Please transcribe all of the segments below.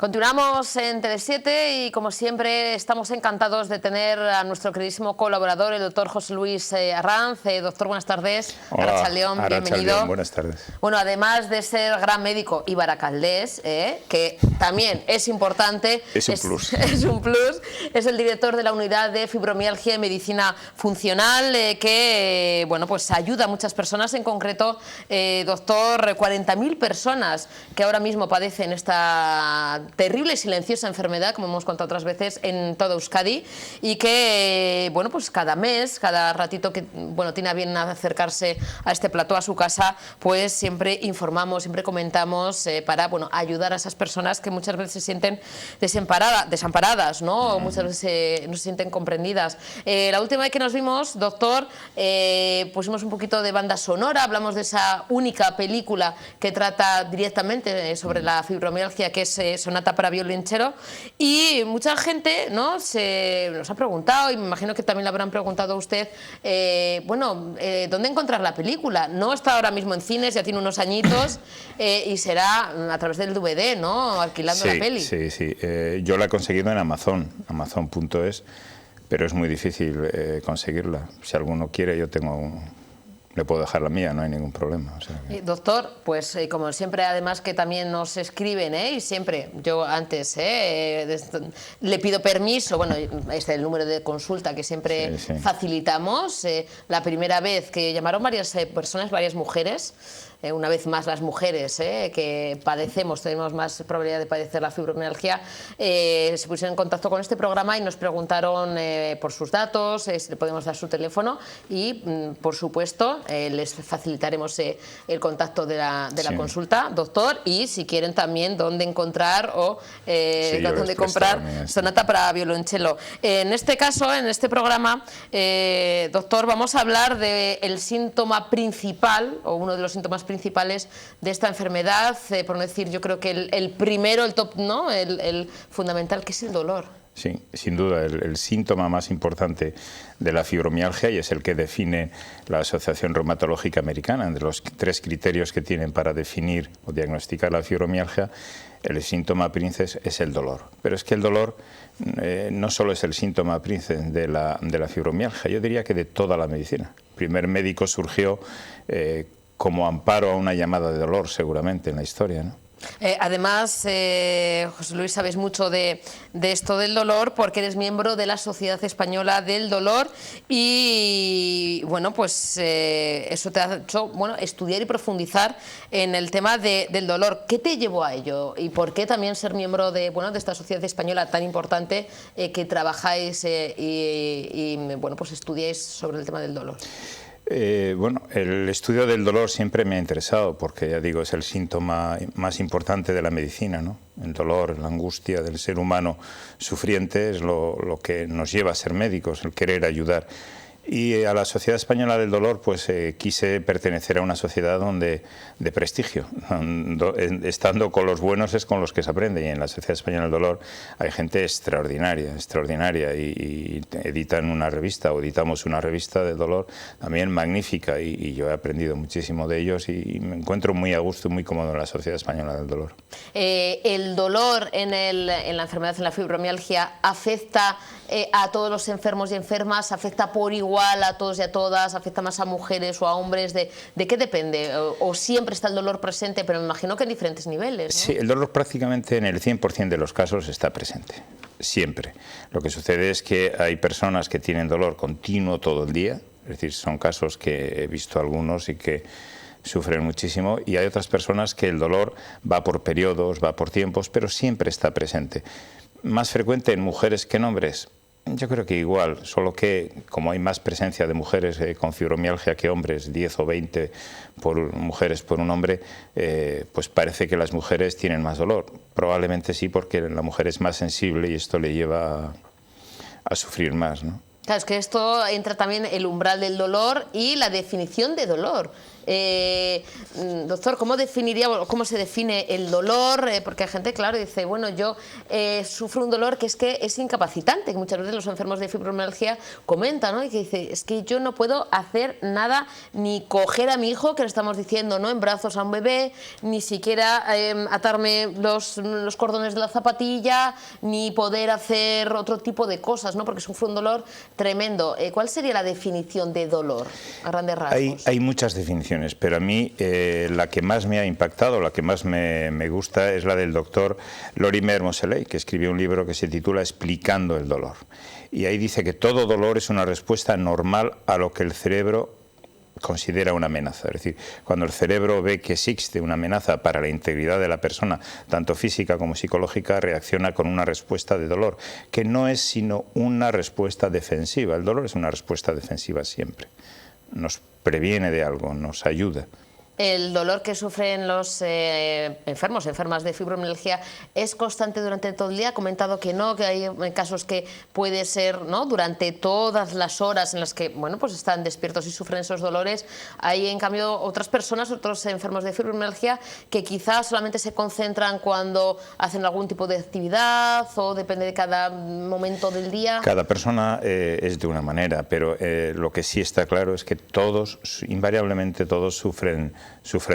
Continuamos en Tele7 y, como siempre, estamos encantados de tener a nuestro queridísimo colaborador, el doctor José Luis Arranz. Doctor, buenas tardes. Hola, Arratsaldeon, bienvenido. Buenas tardes. Bueno, además de ser gran médico y baracaldés, que también es importante, es un plus. Es un plus. Es el director de la unidad de fibromialgia y medicina funcional, que bueno, pues ayuda a muchas personas. En concreto, doctor, 40.000 personas que ahora mismo padecen esta terrible y silenciosa enfermedad, como hemos contado otras veces, en toda Euskadi, y que, bueno, pues cada mes, cada ratito que, bueno, tiene a bien acercarse a este plató, a su casa, pues siempre informamos, siempre comentamos para, bueno, ayudar a esas personas que muchas veces se sienten desamparadas, ¿no? Muchas veces no se sienten comprendidas. La última vez que nos vimos, doctor, pusimos un poquito de banda sonora, hablamos de esa única película que trata directamente sobre la fibromialgia, que es Sonata para violonchelo, y mucha gente, ¿no?, nos ha preguntado, y me imagino que también le habrán preguntado a usted, ¿dónde encontrar la película? No está ahora mismo en cines, ya tiene unos añitos, y será a través del DVD, ¿no?, alquilando la peli. Sí. Yo la he conseguido en Amazon, amazon.es, pero es muy difícil conseguirla. Si alguno quiere, le puedo dejar la mía, no hay ningún problema. O sea que... Doctor, pues como siempre, además que también nos escriben, y siempre, yo antes le pido permiso, bueno, es el número de consulta que siempre facilitamos. La primera vez que llamaron varias personas, varias mujeres, una vez más las mujeres que tenemos más probabilidad de padecer la fibromialgia, se pusieron en contacto con este programa y nos preguntaron por sus datos, si le podemos dar su teléfono, y por supuesto les facilitaremos el contacto de la consulta, doctor, y si quieren también dónde encontrar o dónde comprar Sonata para violonchelo. En este caso, en este programa, doctor, vamos a hablar del síntoma principal, o uno de los síntomas principales de esta enfermedad, por no decir, yo creo que el primero, el top, ¿no?, el fundamental, que es el dolor. Sí, sin duda, el síntoma más importante de la fibromialgia, y es el que define la Asociación Reumatológica Americana, de los 3 criterios que tienen para definir o diagnosticar la fibromialgia, el síntoma príncipe es el dolor. Pero es que el dolor no solo es el síntoma príncipe de la fibromialgia, yo diría que de toda la medicina. El primer médico surgió como amparo a una llamada de dolor, seguramente, en la historia, ¿no? Además, José Luis, sabes mucho de esto del dolor porque eres miembro de la Sociedad Española del Dolor y, bueno, pues eso te ha hecho, bueno, estudiar y profundizar en el tema del dolor. ¿Qué te llevó a ello? ¿Y por qué también ser miembro de esta Sociedad Española tan importante que trabajáis y bueno, pues estudiáis sobre el tema del dolor? Bueno, el estudio del dolor siempre me ha interesado porque, ya digo, es el síntoma más importante de la medicina, ¿no? El dolor, la angustia del ser humano sufriente es lo que nos lleva a ser médicos, el querer ayudar. Y a la Sociedad Española del Dolor, pues quise pertenecer a una sociedad de prestigio. Estando con los buenos es con los que se aprende, y en la Sociedad Española del Dolor hay gente extraordinaria, y editan una revista, o editamos una revista de dolor también magnífica, y yo he aprendido muchísimo de ellos y me encuentro muy a gusto y muy cómodo en la Sociedad Española del Dolor. ¿El dolor en la enfermedad, en la fibromialgia, afecta a todos los enfermos y enfermas? ¿Afecta por igual a todos y a todas? ¿Afecta más a mujeres o a hombres? ¿De qué depende? ¿O siempre está el dolor presente, pero me imagino que en diferentes niveles, ¿no? Sí, el dolor prácticamente en el 100% de los casos está presente, siempre. Lo que sucede es que hay personas que tienen dolor continuo todo el día, es decir, son casos que he visto algunos y que sufren muchísimo, y hay otras personas que el dolor va por periodos, va por tiempos, pero siempre está presente. Más frecuente en mujeres que en hombres. Yo creo que igual, solo que como hay más presencia de mujeres con fibromialgia que hombres, 10 o 20 mujeres por un hombre, pues parece que las mujeres tienen más dolor. Probablemente sí, porque la mujer es más sensible y esto le lleva a sufrir más, ¿no? Claro, es que esto entra también el umbral del dolor y la definición de dolor. Doctor, ¿cómo definiría o cómo se define el dolor? Porque hay gente, claro, dice, bueno, yo sufro un dolor que es incapacitante, que muchas veces los enfermos de fibromialgia comentan, ¿no? Y que dice, es que yo no puedo hacer nada, ni coger a mi hijo, que le estamos diciendo, ¿no?, en brazos a un bebé, ni siquiera atarme los cordones de la zapatilla, ni poder hacer otro tipo de cosas, ¿no?, porque sufre un dolor tremendo. ¿Cuál sería la definición de dolor a grandes rasgos? Hay muchas definiciones, pero a mí la que más me ha impactado, la que más me gusta, es la del doctor Lorimer Moseley, que escribió un libro que se titula Explicando el dolor. Y ahí dice que todo dolor es una respuesta normal a lo que el cerebro considera una amenaza. Es decir, cuando el cerebro ve que existe una amenaza para la integridad de la persona, tanto física como psicológica, reacciona con una respuesta de dolor, que no es sino una respuesta defensiva. El dolor es una respuesta defensiva siempre. Nos previene de algo, nos ayuda. El dolor que sufren los enfermas de fibromialgia es constante durante todo el día. Ha comentado que no, que hay casos que puede ser, ¿no?, durante todas las horas en las que, bueno, pues están despiertos y sufren esos dolores. Hay, en cambio, otras personas, otros enfermos de fibromialgia, que quizás solamente se concentran cuando hacen algún tipo de actividad, o depende de cada momento del día. Cada persona es de una manera, pero lo que sí está claro es que todos, invariablemente todos, sufren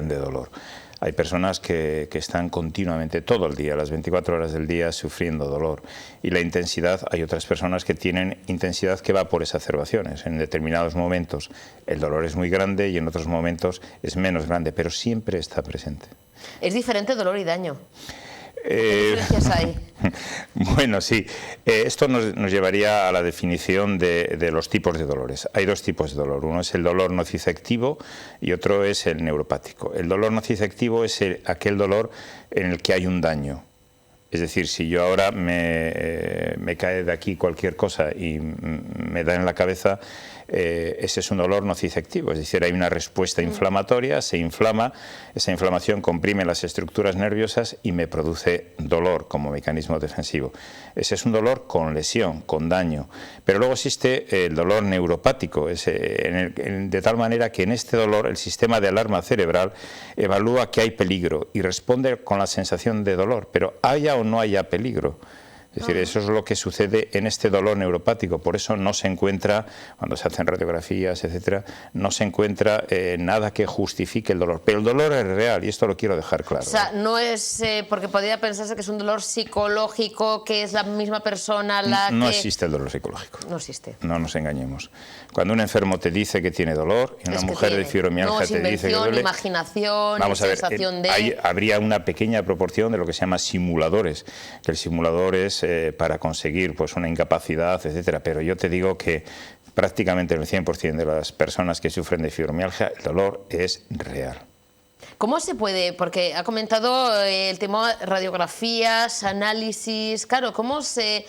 de dolor. Hay personas que están continuamente todo el día, las 24 horas del día, sufriendo dolor. Y la intensidad, hay otras personas que tienen intensidad que va por exacerbaciones. En determinados momentos el dolor es muy grande y en otros momentos es menos grande, pero siempre está presente. Es diferente dolor y daño. ¿Qué diferencias hay? Bueno, sí. Esto nos llevaría a la definición de los tipos de dolores. Hay dos tipos de dolor. Uno es el dolor nociceptivo y otro es el neuropático. El dolor nociceptivo es aquel dolor en el que hay un daño. Es decir, si yo ahora me cae de aquí cualquier cosa y me da en la cabeza, ese es un dolor nociceptivo, es decir, hay una respuesta inflamatoria, se inflama, esa inflamación comprime las estructuras nerviosas y me produce dolor como mecanismo defensivo. Ese es un dolor con lesión, con daño. Pero luego existe el dolor neuropático, de tal manera que en este dolor el sistema de alarma cerebral evalúa que hay peligro y responde con la sensación de dolor, pero haya o no haya peligro. Es decir, eso es lo que sucede en este dolor neuropático. Por eso no se encuentra, cuando se hacen radiografías, etcétera, no se encuentra nada que justifique el dolor. Pero el dolor es real y esto lo quiero dejar claro. O sea, no es porque podría pensarse que es un dolor psicológico, que es la misma persona la no que... existe el dolor psicológico. No existe. No nos engañemos. Cuando un enfermo te dice que tiene dolor y una mujer de fibromialgia te dice que duele... imaginación, vamos a ver, sensación de... habría una pequeña proporción de lo que se llama simuladores, que el simulador es para conseguir pues una incapacidad, etcétera, pero yo te digo que prácticamente el 100% de las personas que sufren de fibromialgia, el dolor es real. ¿Cómo se puede? Porque ha comentado el tema radiografías, análisis, claro, ¿cómo se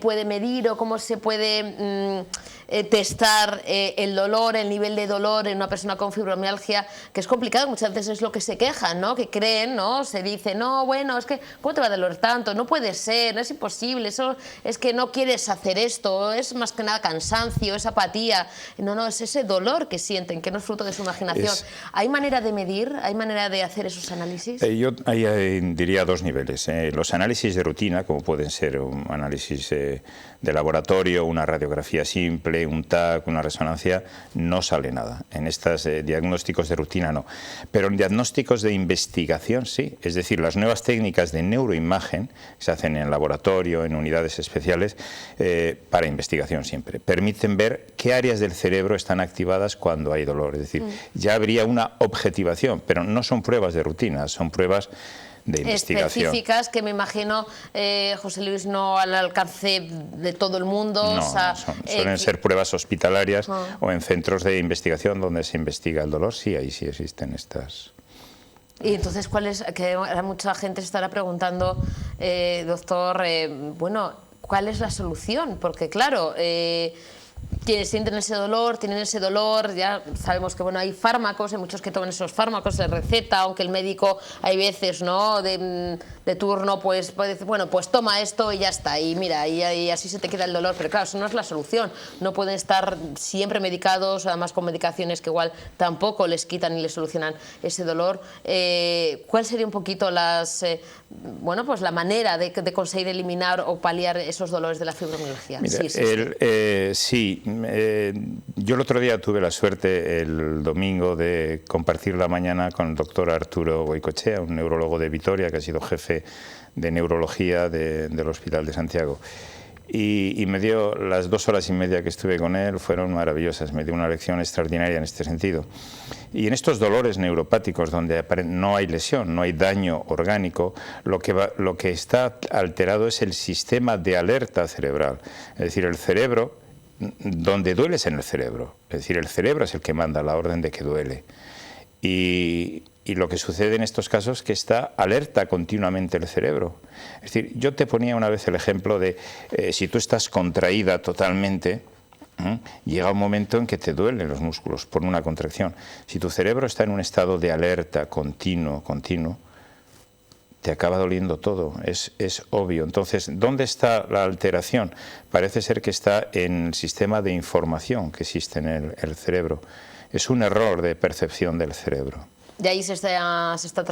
puede medir o cómo se puede testar el dolor, el nivel de dolor en una persona con fibromialgia? Que es complicado, muchas veces es lo que se quejan, ¿no? Que creen, ¿no? Se dice, no, bueno, es que ¿cómo te va a doler tanto? No puede ser, no es imposible, eso es que no quieres hacer esto, es más que nada cansancio, es apatía. No, es ese dolor que sienten, que no es fruto de su imaginación. ¿Hay manera de medir? ¿Hay manera de hacer esos análisis? Yo diría dos niveles. Los análisis de rutina, como pueden ser un análisis de laboratorio, una radiografía simple, un TAC, una resonancia, no sale nada. En estos diagnósticos de rutina no. Pero en diagnósticos de investigación sí. Es decir, las nuevas técnicas de neuroimagen que se hacen en laboratorio, en unidades especiales, para investigación siempre, permiten ver qué áreas del cerebro están activadas cuando hay dolor. Es decir, ya habría una objetivación, pero no son pruebas de rutina, son pruebas de investigación. Específicas que me imagino, José Luis, no al alcance de todo el mundo. No, suelen ser pruebas hospitalarias o en centros de investigación donde se investiga el dolor. Sí, ahí sí existen estas. Y entonces, que mucha gente se estará preguntando, doctor, bueno, ¿cuál es la solución? Porque claro, quienes sienten ese dolor, tienen ese dolor, ya sabemos que bueno, hay fármacos, hay muchos que toman esos fármacos de receta, aunque el médico hay veces, ¿no?, de turno, pues puede decir, bueno, pues toma esto y ya está, y mira, y así se te queda el dolor, pero claro, eso no es la solución, no pueden estar siempre medicados, además con medicaciones que igual tampoco les quitan ni les solucionan ese dolor. ¿Cuál sería un poquito bueno, pues la manera de conseguir eliminar o paliar esos dolores de la fibromialgia? Mira, Sí. Yo el otro día tuve la suerte, el domingo, de compartir la mañana con el doctor Arturo Goicoechea, un neurólogo de Vitoria que ha sido jefe de neurología del Hospital de Santiago. Y me dio, las 2 horas y media que estuve con él fueron maravillosas, me dio una lección extraordinaria en este sentido. Y en estos dolores neuropáticos donde no hay lesión, no hay daño orgánico, lo que está alterado es el sistema de alerta cerebral. Es decir, el cerebro, donde duele es en el cerebro. Es decir, el cerebro es el que manda la orden de que duele. Y lo que sucede en estos casos es que está alerta continuamente el cerebro. Es decir, yo te ponía una vez el ejemplo de si tú estás contraída totalmente, llega un momento en que te duelen los músculos por una contracción. Si tu cerebro está en un estado de alerta continuo, te acaba doliendo todo, es obvio. Entonces, ¿dónde está la alteración? Parece ser que está en el sistema de información que existe en el cerebro. Es un error de percepción del cerebro. Y ahí estáis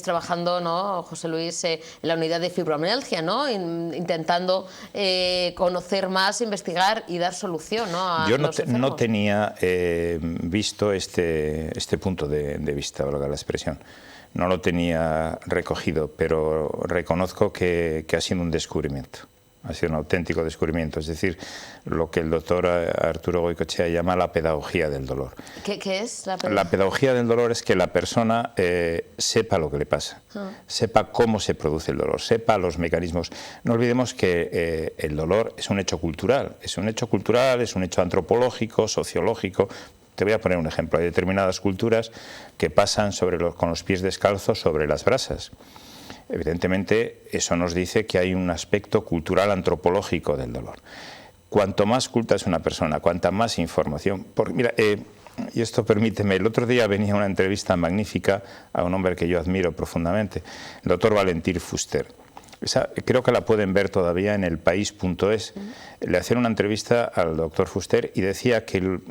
trabajando, ¿no, José Luis, en la unidad de fibromialgia, ¿no? Intentando conocer más, investigar y dar solución, ¿no? Yo no tenía visto este punto de vista, valga la expresión. No lo tenía recogido, pero reconozco que ha sido un descubrimiento. Ha sido un auténtico descubrimiento, es decir, lo que el doctor Arturo Goicoechea llama la pedagogía del dolor. ¿Qué es la pedagogía? La pedagogía del dolor es que la persona sepa lo que le pasa, sepa cómo se produce el dolor, sepa los mecanismos. No olvidemos que el dolor es un hecho cultural, es un hecho antropológico, sociológico. Te voy a poner un ejemplo. Hay determinadas culturas que pasan con los pies descalzos sobre las brasas. Evidentemente, eso nos dice que hay un aspecto cultural antropológico del dolor. Cuanto más culta es una persona, cuanta más información... Mira, y esto permíteme, el otro día venía una entrevista magnífica a un hombre que yo admiro profundamente, el doctor Valentín Fuster. Creo que la pueden ver todavía en elpaís.es. Le hacían una entrevista al doctor Fuster y decía que lo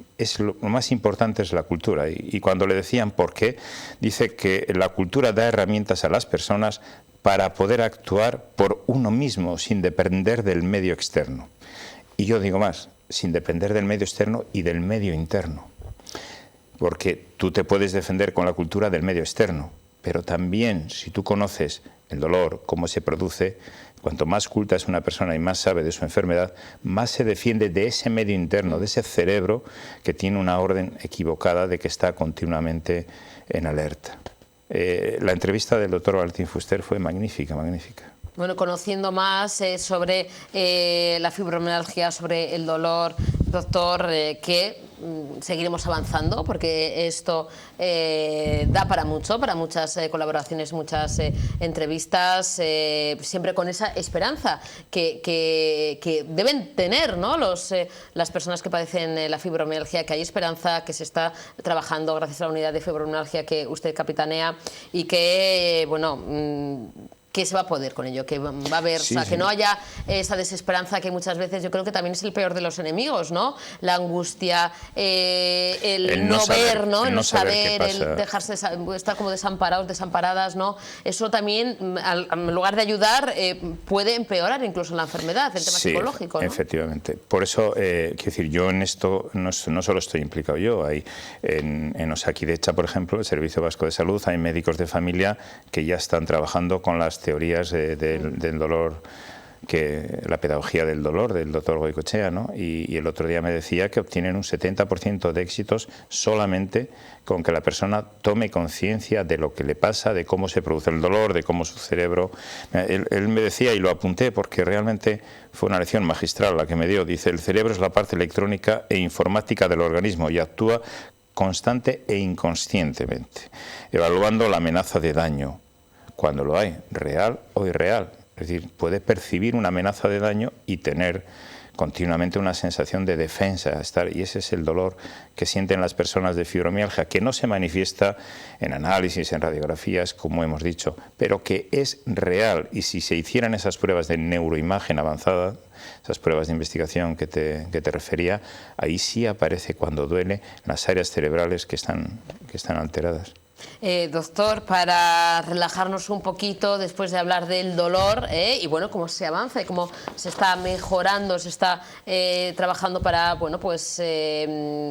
más importante es la cultura. Y cuando le decían por qué, dice que la cultura da herramientas a las personas para poder actuar por uno mismo, sin depender del medio externo. Y yo digo más, sin depender del medio externo y del medio interno. Porque tú te puedes defender con la cultura del medio externo, pero también si tú conoces el dolor, cómo se produce, cuanto más culta es una persona y más sabe de su enfermedad, más se defiende de ese medio interno, de ese cerebro que tiene una orden equivocada de que está continuamente en alerta. La entrevista del doctor Valentín Fuster fue magnífica, magnífica. Bueno, conociendo más sobre la fibromialgia, sobre el dolor, doctor, que seguiremos avanzando porque esto da para mucho, para muchas colaboraciones, muchas entrevistas, siempre con esa esperanza que deben tener, ¿no?, las personas que padecen la fibromialgia, que hay esperanza, que se está trabajando gracias a la unidad de fibromialgia que usted capitanea y que, bueno, que se va a poder con ello, que va a haber, sí, o sea, que no haya esa desesperanza que muchas veces yo creo que también es el peor de los enemigos, ¿no? La angustia, el no ver, ¿no? El no saber, el dejarse estar como desamparados, desamparadas, ¿no? Eso también, en lugar de ayudar, puede empeorar incluso la enfermedad, el tema psicológico, ¿no? Efectivamente. Por eso, quiero decir, yo en esto no solo estoy implicado yo, hay en Osakidecha, por ejemplo, el Servicio Vasco de Salud, hay médicos de familia que ya están trabajando con las teorías del dolor, la pedagogía del dolor del doctor Goicoechea, ¿no? Y el otro día me decía que obtienen un 70% de éxitos solamente con que la persona tome conciencia de lo que le pasa, de cómo se produce el dolor, de cómo su cerebro... Él me decía, y lo apunté porque realmente fue una lección magistral la que me dio, dice, el cerebro es la parte electrónica e informática del organismo y actúa constante e inconscientemente, evaluando la amenaza de daño, cuando lo hay, real o irreal. Es decir, puede percibir una amenaza de daño y tener continuamente una sensación de defensa, y ese es el dolor que sienten las personas de fibromialgia, que no se manifiesta en análisis, en radiografías, como hemos dicho, pero que es real, y si se hicieran esas pruebas de neuroimagen avanzada, esas pruebas de investigación que te refería, ahí sí aparece cuando duele las áreas cerebrales que están alteradas. Doctor, para relajarnos un poquito después de hablar del dolor y bueno, cómo se avanza y cómo se está mejorando, se está trabajando para bueno, pues,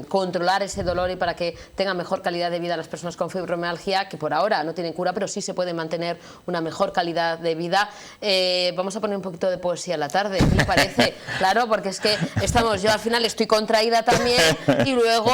controlar ese dolor y para que tengan mejor calidad de vida las personas con fibromialgia, que por ahora no tienen cura, pero sí se puede mantener una mejor calidad de vida. Vamos a poner un poquito de poesía a la tarde, ¿qué le parece? Claro, porque es que yo al final estoy contraída también y luego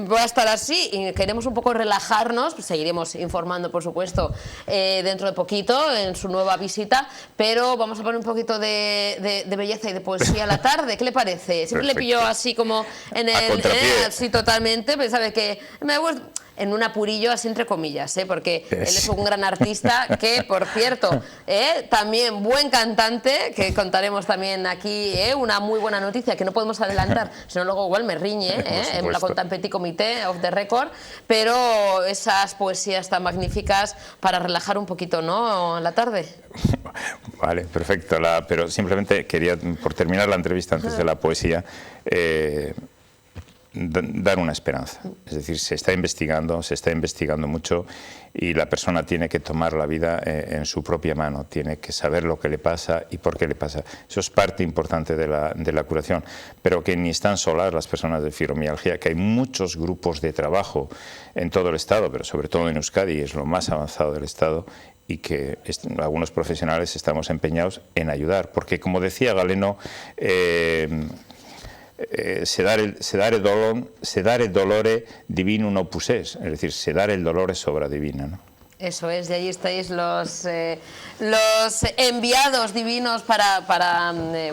voy a estar así y queremos un poco relajarnos. Pues seguiremos informando, por supuesto, dentro de poquito en su nueva visita, pero vamos a poner un poquito de belleza y de poesía a la tarde. ¿Qué le parece? Siempre le pillo así como en el... sí, totalmente, pero sabe que me gusta... En un apurillo, así entre comillas, porque él es un gran artista que, por cierto, también buen cantante, que contaremos también aquí una muy buena noticia que no podemos adelantar, si no luego igual me riñe, en la conta en petit comité, off the record, pero esas poesías tan magníficas para relajar un poquito, ¿no?, la tarde. Vale, perfecto, pero simplemente quería, por terminar la entrevista antes de la poesía, dar una esperanza. Es decir, se está investigando mucho y la persona tiene que tomar la vida en su propia mano, tiene que saber lo que le pasa y por qué le pasa. Eso es parte importante de la curación, pero que ni están solas las personas de fibromialgia, que hay muchos grupos de trabajo en todo el Estado, pero sobre todo en Euskadi, es lo más avanzado del Estado, y que algunos profesionales estamos empeñados en ayudar, porque como decía Galeno, sedare dolore divinum opus est, es decir, sedar el dolor es obra divina, ¿no? Eso es, de ahí estáis los enviados divinos para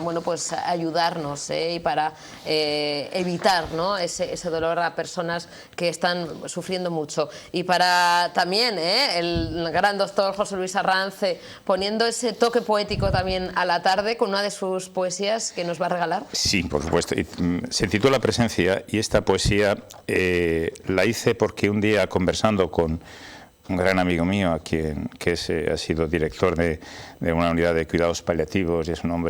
bueno, pues ayudarnos y para evitar, ¿no?, ese dolor a personas que están sufriendo mucho. Y para también el gran doctor José Luis Arranz poniendo ese toque poético también a la tarde con una de sus poesías que nos va a regalar. Sí, por supuesto. Se titula Presencia y esta poesía la hice porque un día conversando con un gran amigo mío, que ha sido director de una unidad de cuidados paliativos y es un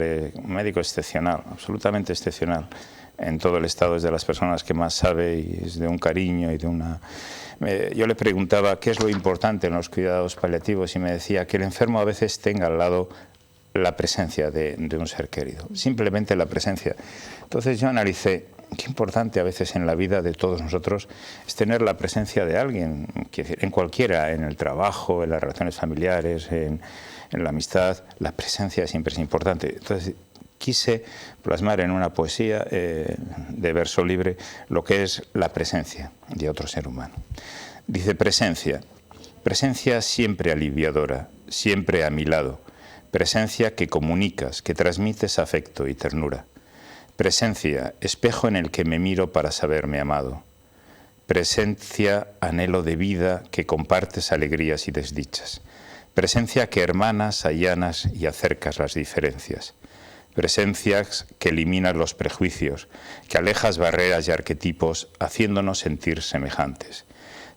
médico excepcional, absolutamente excepcional. En todo el Estado es de las personas que más sabe y es de un cariño y de una... Yo le preguntaba qué es lo importante en los cuidados paliativos y me decía que el enfermo a veces tenga al lado la presencia de un ser querido, simplemente la presencia. Entonces yo analicé qué importante a veces en la vida de todos nosotros es tener la presencia de alguien, en cualquiera, en el trabajo, en las relaciones familiares, en la amistad, la presencia siempre es importante. Entonces quise plasmar en una poesía de verso libre lo que es la presencia de otro ser humano. Dice: presencia siempre aliviadora, siempre a mi lado, presencia que comunicas, que transmites afecto y ternura. Presencia, espejo en el que me miro para saberme amado. Presencia, anhelo de vida que compartes alegrías y desdichas. Presencia que hermanas, allanas y acercas las diferencias. Presencias que eliminas los prejuicios, que alejas barreras y arquetipos, haciéndonos sentir semejantes.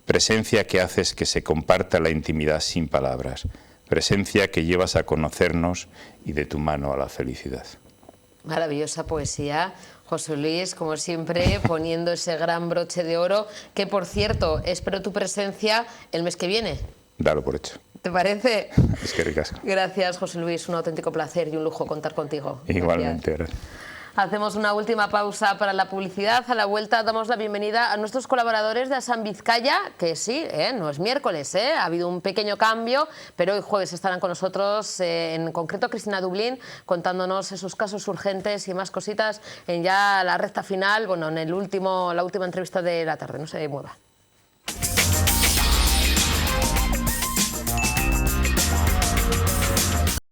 Presencia que haces que se comparta la intimidad sin palabras. Presencia que llevas a conocernos y de tu mano a la felicidad. Maravillosa poesía, José Luis, como siempre, poniendo ese gran broche de oro, que por cierto, espero tu presencia el mes que viene. Dalo por hecho. ¿Te parece? Es que ricasco. Gracias, José Luis, un auténtico placer y un lujo contar contigo. Igualmente, gracias. Hacemos una última pausa para la publicidad. A la vuelta damos la bienvenida a nuestros colaboradores de Asan Vizcaya, que sí, no es miércoles, ha habido un pequeño cambio, pero hoy jueves estarán con nosotros, en concreto Cristina Dublín, contándonos esos casos urgentes y más cositas en ya la recta final, bueno, en la última entrevista de la tarde. No se mueva.